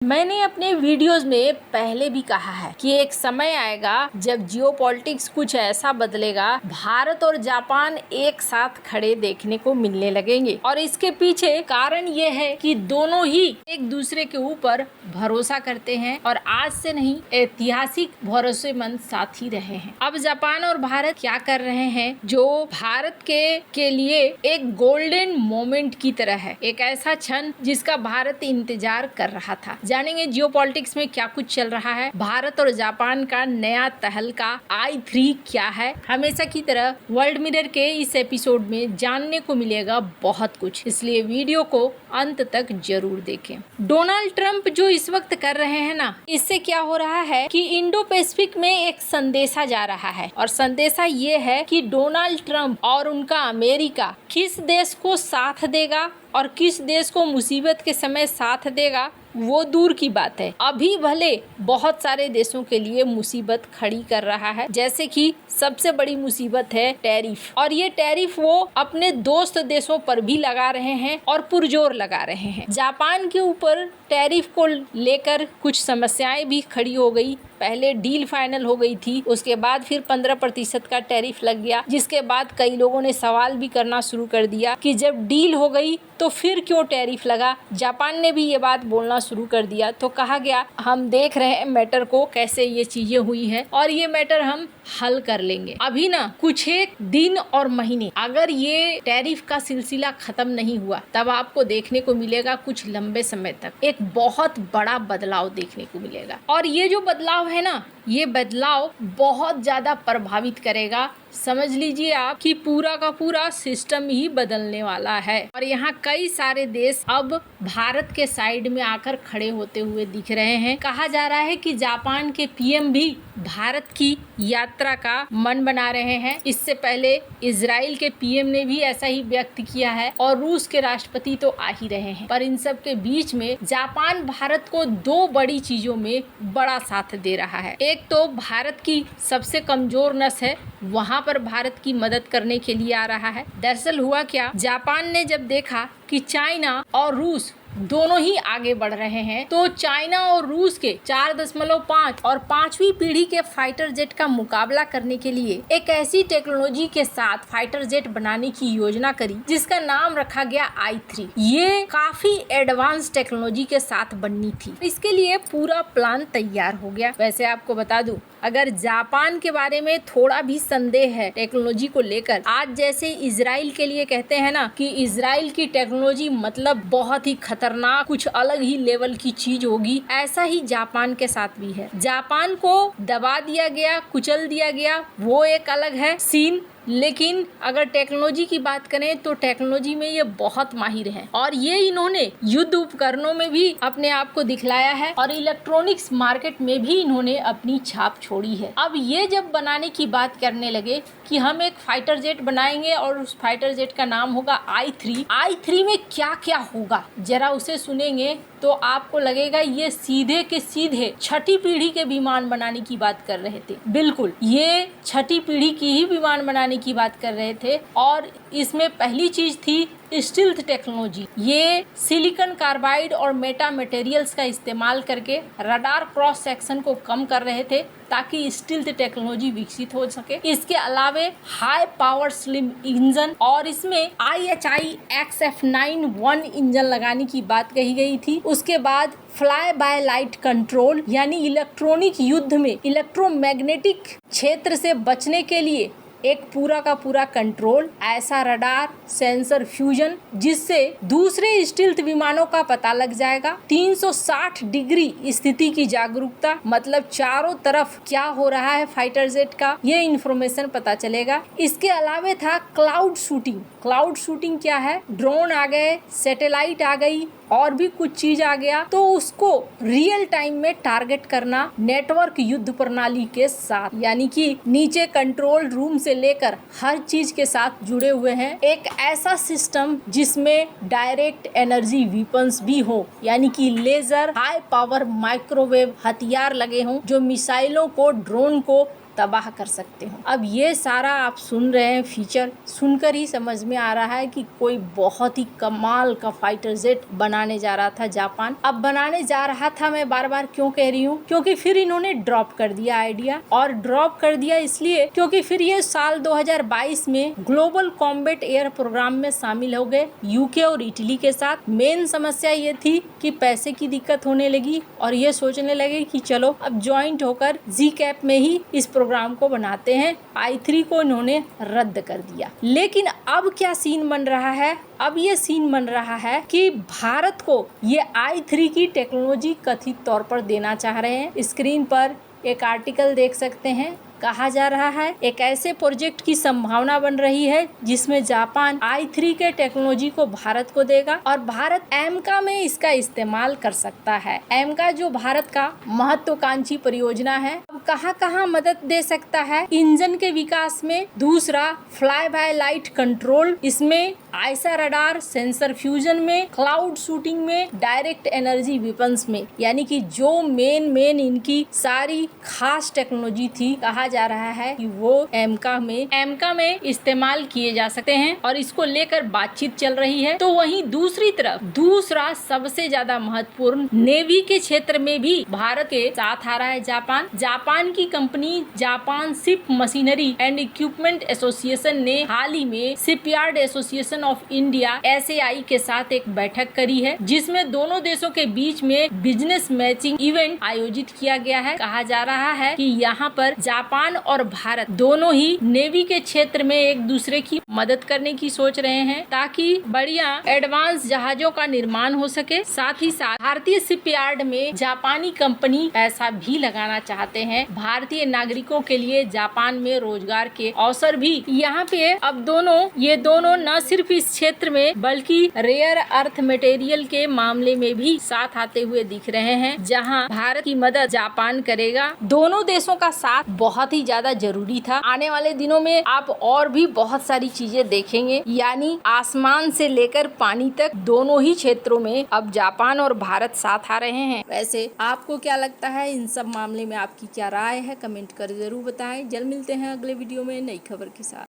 मैंने अपने वीडियोस में पहले भी कहा है कि एक समय आएगा जब जियोपॉलिटिक्स कुछ ऐसा बदलेगा, भारत और जापान एक साथ खड़े देखने को मिलने लगेंगे। और इसके पीछे कारण ये है कि दोनों ही एक दूसरे के ऊपर भरोसा करते हैं और आज से नहीं, ऐतिहासिक भरोसेमंद साथी रहे हैं। अब जापान और भारत क्या कर रहे हैं जो भारत के लिए एक गोल्डन मोमेंट की तरह है, एक ऐसा क्षण जिसका भारत इंतजार कर रहा था। जानेंगे जियोपॉलिटिक्स में क्या कुछ चल रहा है, भारत और जापान का नया तहलका I3 क्या है। हमेशा की तरह वर्ल्ड मिरर के इस एपिसोड में जानने को मिलेगा बहुत कुछ, इसलिए वीडियो को अंत तक जरूर देखें। डोनाल्ड ट्रंप जो इस वक्त कर रहे हैं ना, इससे क्या हो रहा है कि इंडो पैसिफिक में एक संदेशा जा रहा है और संदेशा ये है कि डोनाल्ड ट्रंप और उनका अमेरिका किस देश को साथ देगा और किस देश को मुसीबत के समय साथ देगा वो दूर की बात है। अभी भले बहुत सारे देशों के लिए मुसीबत खड़ी कर रहा है, जैसे कि सबसे बड़ी मुसीबत है टैरिफ, और ये टैरिफ वो अपने दोस्त देशों पर भी लगा रहे हैं और पुरजोर लगा रहे हैं। जापान के ऊपर टैरिफ को लेकर कुछ समस्याएं भी खड़ी हो गई। पहले डील फाइनल हो गई थी, उसके बाद फिर 15% का टैरिफ लग गया, जिसके बाद कई लोगों ने सवाल भी करना शुरू कर दिया कि जब डील हो गई तो फिर क्यों टैरिफ लगा। जापान ने भी ये बात बोलना शुरू कर दिया, तो कहा गया हम देख रहे हैं मैटर को, कैसे ये चीजें हुई हैं और ये मैटर हम हल कर लेंगे। अभी ना कुछ एक दिन और महीने, अगर ये टैरिफ का सिलसिला खत्म नहीं हुआ तब आपको देखने को मिलेगा कुछ लंबे समय तक एक बहुत बड़ा बदलाव देखने को मिलेगा। और ये जो बदलाव है ना, ये बदलाव बहुत ज्यादा प्रभावित करेगा। समझ लीजिए आप कि पूरा का पूरा सिस्टम ही बदलने वाला है और यहाँ कई सारे देश अब भारत के साइड में आकर खड़े होते हुए दिख रहे हैं। कहा जा रहा है कि जापान के पीएम भी भारत की यात्रा का मन बना रहे हैं। इससे पहले इजराइल के पीएम ने भी ऐसा ही व्यक्त किया है और रूस के राष्ट्रपति तो आ ही रहे हैं। पर इन सब के बीच में जापान भारत को दो बड़ी चीजों में बड़ा साथ दे रहा है। एक तो भारत की सबसे कमजोर नस है, वहाँ पर भारत की मदद करने के लिए आ रहा है। दरअसल हुआ क्या, जापान ने जब देखा कि चाइना और रूस दोनों ही आगे बढ़ रहे हैं, तो चाइना और रूस के 4.5 और 5वीं पीढ़ी के फाइटर जेट का मुकाबला करने के लिए एक ऐसी टेक्नोलॉजी के साथ फाइटर जेट बनाने की योजना करी जिसका नाम रखा गया I3। ये काफी एडवांस टेक्नोलॉजी के साथ बननी थी, इसके लिए पूरा प्लान तैयार हो गया। वैसे आपको बता दूं, अगर जापान के बारे में थोड़ा भी संदेह है टेक्नोलॉजी को लेकर, आज जैसे इजराइल के लिए कहते हैं ना कि इजराइल की टेक्नोलॉजी मतलब बहुत ही खतरनाक, कुछ अलग ही लेवल की चीज होगी, ऐसा ही जापान के साथ भी है। जापान को दबा दिया गया, कुचल दिया गया, वो एक अलग है सीन, लेकिन अगर टेक्नोलॉजी की बात करें तो टेक्नोलॉजी में ये बहुत माहिर हैं और ये इन्होंने युद्ध उपकरणों में भी अपने आप को दिखलाया है और इलेक्ट्रॉनिक्स मार्केट में भी इन्होंने अपनी छाप छोड़ी है। अब ये जब बनाने की बात करने लगे कि हम एक फाइटर जेट बनाएंगे और उस फाइटर जेट का नाम होगा I3 में क्या क्या होगा जरा उसे सुनेंगे तो आपको लगेगा ये सीधे के सीधे छठी पीढ़ी के विमान बनाने की बात कर रहे थे। बिल्कुल, ये छठी पीढ़ी की ही विमान बनाने की बात कर रहे थे और इसमें पहली चीज थी स्टील्थ टेक्नोलॉजी। ये सिलिकॉन कार्बाइड और मेटा मटेरियल्स का इस्तेमाल करके रडार क्रॉस सेक्शन को कम कर रहे थे ताकि स्टील्थ टेक्नोलॉजी विकसित हो सके। इसके अलावे हाई पावर स्लिम इंजन और इसमें IHI XF9-1 इंजन लगाने की बात कही गई थी। उसके बाद फ्लाई बाय लाइट कंट्रोल, यानी इलेक्ट्रॉनिक युद्ध में इलेक्ट्रोमैग्नेटिक क्षेत्र से बचने के लिए एक पूरा का पूरा कंट्रोल, ऐसा रडार सेंसर फ्यूजन जिससे दूसरे स्टील्थ विमानों का पता लग जाएगा। 360 डिग्री स्थिति की जागरूकता, मतलब चारों तरफ क्या हो रहा है फाइटर जेट का ये इंफॉर्मेशन पता चलेगा। इसके अलावे था क्लाउड शूटिंग। क्लाउड शूटिंग क्या है, ड्रोन आ गए, सैटेलाइट आ गई और भी कुछ चीज आ गया, तो उसको रियल टाइम में टारगेट करना नेटवर्क युद्ध प्रणाली के साथ, यानी कि नीचे कंट्रोल रूम से लेकर हर चीज के साथ जुड़े हुए हैं। एक ऐसा सिस्टम जिसमें डायरेक्ट एनर्जी वेपन्स भी हो, यानी कि लेजर, हाई पावर माइक्रोवेव हथियार लगे हों जो मिसाइलों को, ड्रोन को तबाह कर सकते हो। अब ये सारा आप सुन रहे हैं फीचर, सुनकर ही समझ में आ रहा है कि कोई बहुत ही कमाल का फाइटर जेट बनाने जा रहा था जापान। अब बनाने जा रहा था, मैं बार बार क्यों कह रही हूँ, क्योंकि फिर इन्होंने ड्रॉप कर दिया आइडिया। और ड्रॉप कर दिया इसलिए क्योंकि फिर ये साल 2022 में ग्लोबल कॉम्बैट एयर प्रोग्राम में शामिल हो गए यूके और इटली के साथ। मेन समस्या ये थी कि पैसे की दिक्कत होने लगी और ये सोचने लगे कि चलो अब ज्वाइंट होकर जी कैप में ही इस प्रोग्राम को बनाते हैं। i3 को इन्होंने रद्द कर दिया। लेकिन अब क्या सीन बन रहा है, अब ये सीन बन रहा है कि भारत को ये i3 की टेक्नोलॉजी कथित तौर पर देना चाह रहे हैं। स्क्रीन पर एक आर्टिकल देख सकते हैं, कहा जा रहा है एक ऐसे प्रोजेक्ट की संभावना बन रही है जिसमें जापान i3 के टेक्नोलॉजी को भारत को देगा और भारत एमका में इसका इस्तेमाल कर सकता है। एमका जो भारत का महत्वाकांक्षी परियोजना है, अब कहाँ मदद दे सकता है इंजन के विकास में। दूसरा, फ्लाई बाय लाइट कंट्रोल, इसमें आइसा रडार, सेंसर फ्यूजन में, क्लाउड शूटिंग में, डायरेक्ट एनर्जी वेपन्स में, यानी कि जो मेन इनकी सारी खास टेक्नोलॉजी थी, कहा जा रहा है कि वो एमका में इस्तेमाल किए जा सकते हैं और इसको लेकर बातचीत चल रही है। तो वहीं दूसरी तरफ दूसरा सबसे ज्यादा महत्वपूर्ण नेवी के क्षेत्र में भी भारत के साथ आ रहा है जापान की company Japan ship machinery and equipment association ने हाल ही में shipyard association of India SAI के साथ एक बैठक करी है, जिसमें दोनों देशों के बीच में बिजनेस मैचिंग इवेंट आयोजित किया गया है। कहा जा रहा है कि यहाँ पर जापान और भारत दोनों ही नेवी के क्षेत्र में एक दूसरे की मदद करने की सोच रहे हैं ताकि बढ़िया एडवांस जहाजों का निर्माण हो सके। साथ ही साथ भारतीय शिपयार्ड में जापानी कंपनी पैसा भी लगाना चाहते हैं। भारतीय नागरिकों के लिए जापान में रोजगार के अवसर भी यहाँ पे अब ये दोनों न सिर्फ इस क्षेत्र में बल्कि रेयर अर्थ मटेरियल के मामले में भी साथ आते हुए दिख रहे हैं, जहाँ भारत की मदद जापान करेगा। दोनों देशों का साथ बहुत ही ज्यादा जरूरी था। आने वाले दिनों में आप और भी बहुत सारी चीजें देखेंगे, यानी आसमान से लेकर पानी तक दोनों ही क्षेत्रों में अब जापान और भारत साथ आ रहे हैं। वैसे आपको क्या लगता है, इन सब मामले में आपकी क्या राय है, कमेंट कर जरूर बताएं। जल्द मिलते हैं अगले वीडियो में नई खबर के साथ।